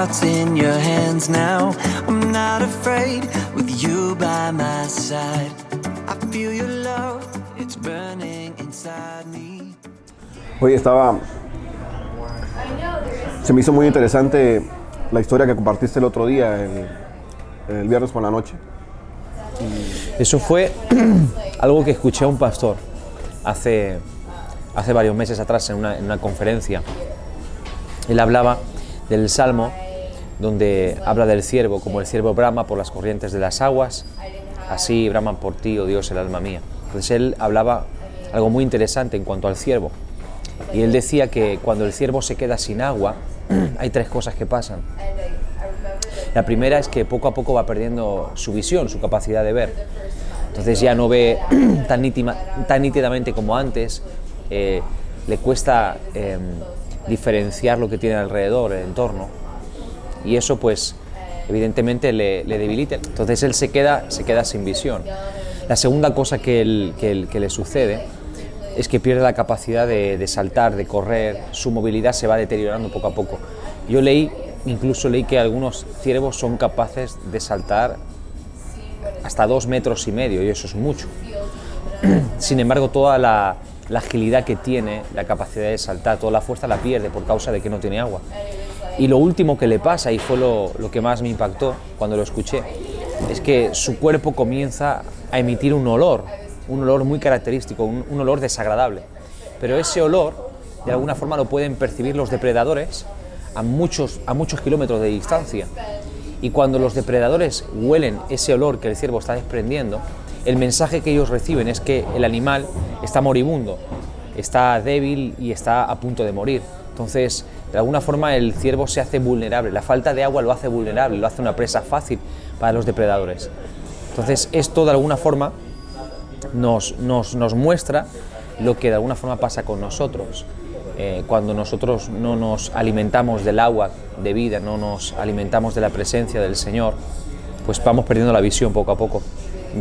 heart's in your hands now. I'm not afraid with you by my side. I feel your love, it's burning inside me. Oye, se me hizo muy interesante la historia que compartiste el otro día, el viernes por la noche. Eso fue algo que escuché a un pastor hace varios meses atrás en una conferencia. Él hablaba del Salmo, donde habla del ciervo, como el ciervo brama por las corrientes de las aguas, así brama por ti, oh Dios, el alma mía. Entonces él hablaba algo muy interesante en cuanto al ciervo. Y él decía que cuando el ciervo se queda sin agua, hay tres cosas que pasan. La primera es que poco a poco va perdiendo su visión, su capacidad de ver. Entonces ya no ve tan nítidamente como antes, le cuesta diferenciar lo que tiene alrededor, el entorno, y eso pues evidentemente le debilita. Entonces él se queda sin visión. La segunda cosa que le sucede es que pierde la capacidad de saltar, de correr, su movilidad se va deteriorando poco a poco. Yo incluso leí que algunos ciervos son capaces de saltar hasta 2,5 metros, y eso es mucho. Sin embargo, toda la agilidad que tiene, la capacidad de saltar, toda la fuerza la pierde por causa de que no tiene agua. Y lo último que le pasa, y fue lo que más me impactó cuando lo escuché, es que su cuerpo comienza a emitir un olor muy característico, un olor desagradable. Pero ese olor, de alguna forma, lo pueden percibir los depredadores a muchos kilómetros de distancia. Y cuando los depredadores huelen ese olor que el ciervo está desprendiendo, el mensaje que ellos reciben es que el animal está moribundo, está débil y está a punto de morir. Entonces, de alguna forma, el ciervo se hace vulnerable. La falta de agua lo hace vulnerable, lo hace una presa fácil para los depredadores. Entonces, esto de alguna forma nos muestra lo que de alguna forma pasa con nosotros. Cuando nosotros no nos alimentamos del agua de vida, no nos alimentamos de la presencia del Señor, pues vamos perdiendo la visión poco a poco.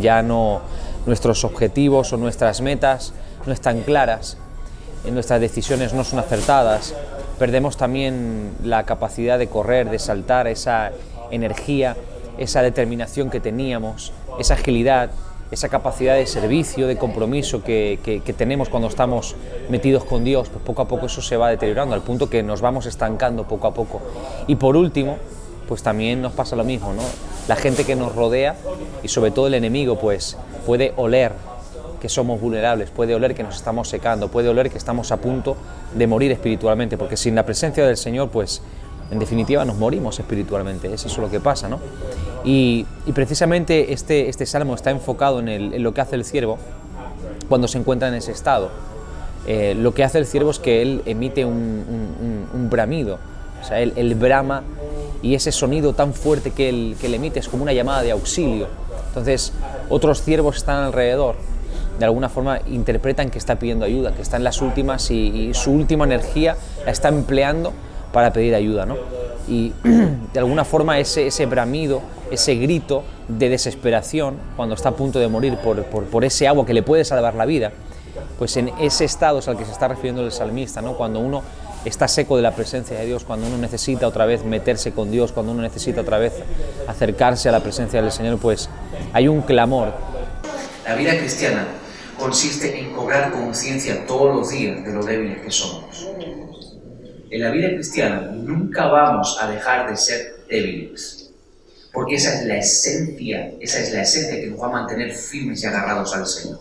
Ya no, nuestros objetivos o nuestras metas no están claras, nuestras decisiones no son acertadas, perdemos también la capacidad de correr, de saltar, esa energía, esa determinación que teníamos, esa agilidad, esa capacidad de servicio, de compromiso que tenemos cuando estamos metidos con Dios. Pues poco a poco eso se va deteriorando al punto que nos vamos estancando poco a poco. Y por último, pues también nos pasa lo mismo, ¿no? La gente que nos rodea y sobre todo el enemigo pues puede oler que somos vulnerables, puede oler que nos estamos secando, puede oler que estamos a punto de morir espiritualmente, porque sin la presencia del Señor pues en definitiva nos morimos espiritualmente, es eso lo que pasa, ¿no? Y precisamente este salmo está enfocado en lo que hace el ciervo cuando se encuentra en ese estado. Lo que hace el ciervo es que él emite un bramido, o sea, él brama, y ese sonido tan fuerte que él emite es como una llamada de auxilio. Entonces, otros ciervos están alrededor, de alguna forma interpretan que está pidiendo ayuda, que está en las últimas y su última energía la está empleando para pedir ayuda, ¿no? Y de alguna forma ese bramido, ese grito de desesperación cuando está a punto de morir por ese agua que le puede salvar la vida, pues en ese estado es al que se está refiriendo el salmista, ¿no? Cuando uno está seco de la presencia de Dios, cuando uno necesita otra vez meterse con Dios, cuando uno necesita otra vez acercarse a la presencia del Señor, pues hay un clamor. La vida cristiana consiste en cobrar conciencia todos los días de lo débiles que somos. En la vida cristiana nunca vamos a dejar de ser débiles, porque esa es la esencia que nos va a mantener firmes y agarrados al Señor.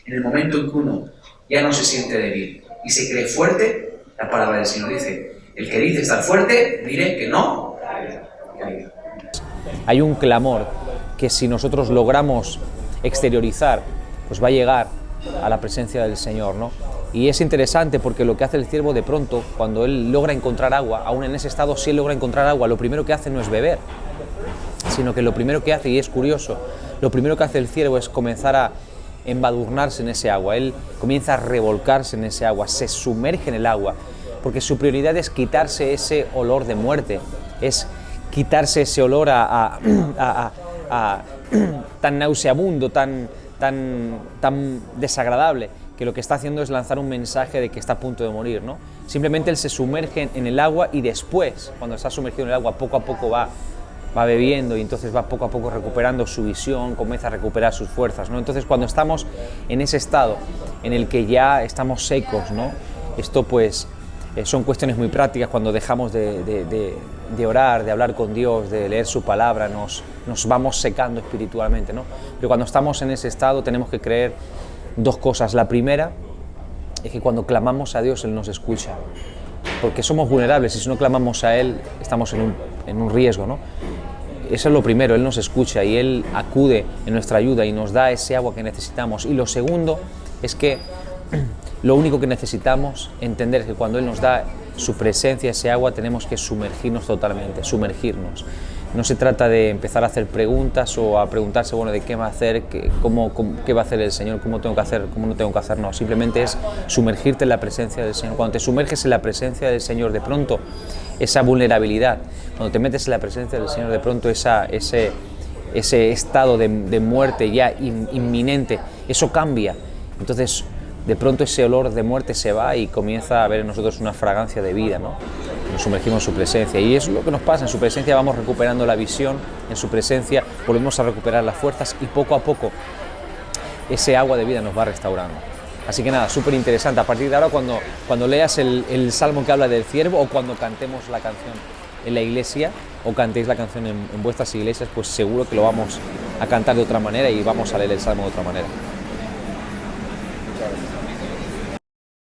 En el momento en que uno ya no se siente débil y se cree fuerte, la palabra del Señor dice: el que dice estar fuerte, diré que no caiga. Hay un clamor que si nosotros logramos exteriorizar, pues va a llegar a la presencia del Señor, ¿no? Y es interesante porque lo que hace el ciervo de pronto, cuando él logra encontrar agua, aún en ese estado, si él logra encontrar agua, lo primero que hace no es beber, sino que lo primero que hace, y es curioso, lo primero que hace el ciervo es comenzar a embadurnarse en ese agua. Él comienza a revolcarse en ese agua, se sumerge en el agua, porque su prioridad es quitarse ese olor de muerte, es quitarse ese olor tan nauseabundo, tan desagradable, que lo que está haciendo es lanzar un mensaje de que está a punto de morir, ¿no? Simplemente él se sumerge en el agua y después, cuando está sumergido en el agua, poco a poco va bebiendo y entonces va poco a poco recuperando su visión, comienza a recuperar sus fuerzas, ¿no? Entonces cuando estamos en ese estado en el que ya estamos secos, ¿no? Esto pues son cuestiones muy prácticas. Cuando dejamos de orar, de hablar con Dios, de leer su palabra, nos vamos secando espiritualmente, ¿no? Pero cuando estamos en ese estado tenemos que creer dos cosas. La primera es que cuando clamamos a Dios Él nos escucha, porque somos vulnerables y si no clamamos a Él estamos en un riesgo, ¿no? Eso es lo primero, Él nos escucha y Él acude en nuestra ayuda y nos da ese agua que necesitamos. Y lo segundo es que lo único que necesitamos entender es que cuando Él nos da su presencia, ese agua, tenemos que sumergirnos totalmente, sumergirnos. No se trata de empezar a hacer preguntas o a preguntarse, bueno, de qué va a hacer, qué va a hacer el Señor, cómo tengo que hacer, cómo no tengo que hacer. No, simplemente es sumergirte en la presencia del Señor. Cuando te sumerges en la presencia del Señor, de pronto esa vulnerabilidad, cuando te metes en la presencia del Señor, de pronto ese estado de muerte ya inminente, eso cambia. Entonces, de pronto ese olor de muerte se va y comienza a haber en nosotros una fragancia de vida, ¿no? Nos sumergimos en su presencia y es lo que nos pasa. En su presencia vamos recuperando la visión, en su presencia volvemos a recuperar las fuerzas y poco a poco ese agua de vida nos va restaurando. Así que nada, súper interesante. A partir de ahora, cuando leas el salmo que habla del ciervo o cuando cantemos la canción en la iglesia o cantéis la canción en vuestras iglesias, pues seguro que lo vamos a cantar de otra manera y vamos a leer el salmo de otra manera.